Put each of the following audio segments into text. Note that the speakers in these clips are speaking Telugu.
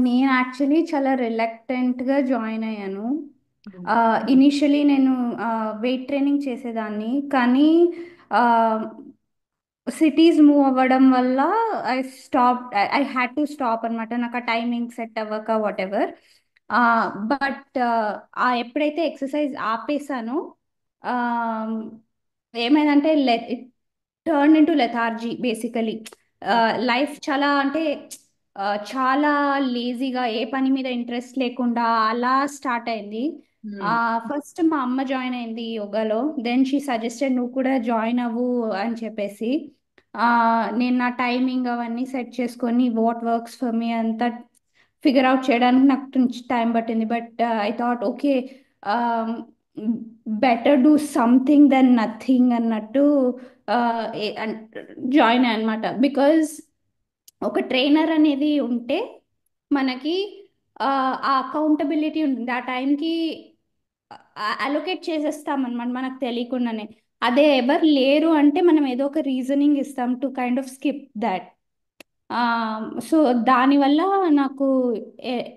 నేను యాక్చువల్లీ చాలా రిలక్టెంట్గా జాయిన్ అయ్యాను. ఉమ్. ఇనిషియలీ నేను వెయిట్ ట్రైనింగ్ చేసేదాన్ని, కానీ సిటీస్ మూవ్ అవ్వడం వల్ల I stop. I had to stop అనమాట. నాకు ఆ టైమింగ్ సెట్ అవ్వక వాట్ ఎవర్. బట్ ఎప్పుడైతే ఎక్సర్సైజ్ ఆపేసానో ఏమైందంటే it turn into lethargy basically. Life చాలా అంటే చాలా లేజీగా, ఏ పని మీద ఇంట్రెస్ట్ లేకుండా అలా స్టార్ట్ అయింది. ఉమ్. ఫస్ట్ మా అమ్మ జాయిన్ అయింది యోగాలో. దెన్ షీ సజెస్టెడ్ నువ్వు కూడా జాయిన్ అవ్వు అని చెప్పేసి. ఆ, నేను నా టైమింగ్ అవన్నీ సెట్ చేసుకొని వాట్ వర్క్స్ ఫర్ మీ అంతా ఫిగర్ అవుట్ చేయడానికి నాకు కొంచెం టైం పట్టింది. But I thought okay, better do something then nothing అన్నట్టు జాయిన్ అనమాట. బికాజ్ ఒక ట్రైనర్ అనేది ఉంటే మనకి ఆ అకౌంటబిలిటీ ఉంటుంది. ఆ టైంకి అలొకేట్ చేసేస్తాం అనమాట మనకు తెలియకుండానే. అదే ఎవరు లేరు అంటే మనం ఏదో ఒక రీజనింగ్ ఇస్తాం to kind of skip that. So దానివల్ల నాకు ఏ-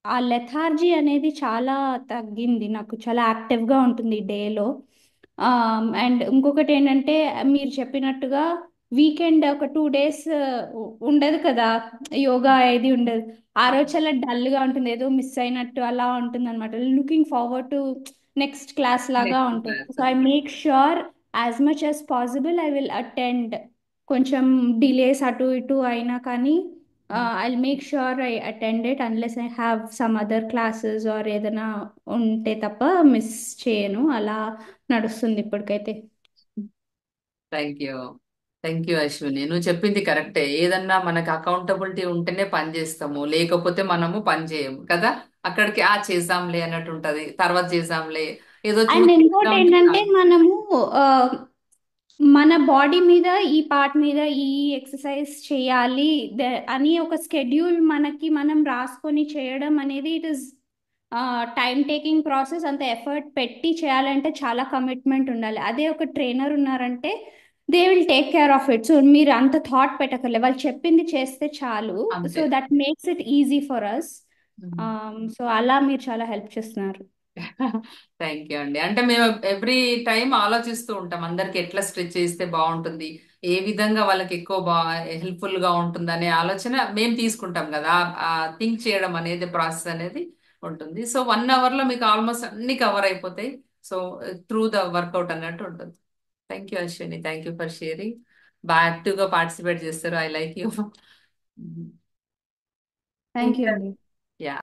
ఆ లెథార్జీ అనేది చాలా తగ్గింది. నాకు చాలా యాక్టివ్గా ఉంటుంది డేలో. అండ్ ఇంకొకటి ఏంటంటే, మీరు చెప్పినట్టుగా వీకెండ్ ఒక 2 డేస్ ఉండదు కదా, యోగా ఏది ఉండదు. ఆ రోజు చాలా డల్గా ఉంటుంది, ఏదో మిస్ అయినట్టు అలా ఉంటుంది అనమాట. Looking forward to next class లాగా నెక్స్ట్ ఉంటుంది. Class. So I make sure as much as possible I will attend. కొంచెం డిలేస్ అటు ఇటు అయినా కానీ I make sure I attend it unless I have some other classes or ఏదైనా ఉంటే తప్ప మిస్ చేయను. అలా నడుస్తుంది ఇప్పటికైతే. Thank you. Thank you Ashwini, నువ్వు చెప్పింది కరెక్టే. ఏదన్నా మనకు అకౌంటబిలిటీ ఉంటేనే పని చేస్తాము, లేకపోతే మనము పని చేయము కదా. అక్కడికి చేద్దాంలే అన్నట్టు ఉంటది, తర్వాత చేద్దాంలే, ఏదో అండ్ చూసి ఇంకోటి చేద్దామంటే ఏంటంటే కాదు. మనము ఆ, మన బాడీ మీద ఈ పార్ట్ మీద ఈ ఎక్సర్సైజ్ చేయాలి అని ఒక స్కెడ్యూల్ మనకి మనం రాసుకొని చేయడం అనేది it is time taking process. అంత ఎఫర్ట్ పెట్టి చేయాలంటే చాలా కమిట్మెంట్ ఉండాలి. అదే ఒక ట్రైనర్ ఉన్నారంటే they will take care of it. So మీరు అంత థాట్ పెట్టకర్లే, వాళ్ళు చెప్పింది చేస్తే చాలు. సో అంతే. That makes it easy for us. So అలా మీరు చాలా హెల్ప్ చేస్తున్నారు. థ్యాంక్ యూ అండి. అంటే మేము ఎవ్రీ టైం ఆలోచిస్తూ ఉంటాం, అందరికి ఎట్లా స్ట్రెచ్ చేస్తే బాగుంటుంది, ఏ విధంగా వాళ్ళకి ఎక్కువ హెల్ప్ఫుల్ గా ఉంటుంది అనే ఆలోచన మేము తీసుకుంటాం కదా. ఆ థింక్ చేయడం అనేది, ప్రాసెస్ అనేది ఉంటుంది. సో 1 అవర్ లో మీకు ఆల్మోస్ట్ అన్ని కవర్ అయిపోతాయి. సో త్రూ ద వర్కౌట్ అన్నట్టు ఉంటుంది. Thank you Ashwini, thank you for sharing. బాగా యాక్టివ్ గా పార్టిసిపేట్ చేస్తారు. I like you. Thank you ఇంకా అండి. యా.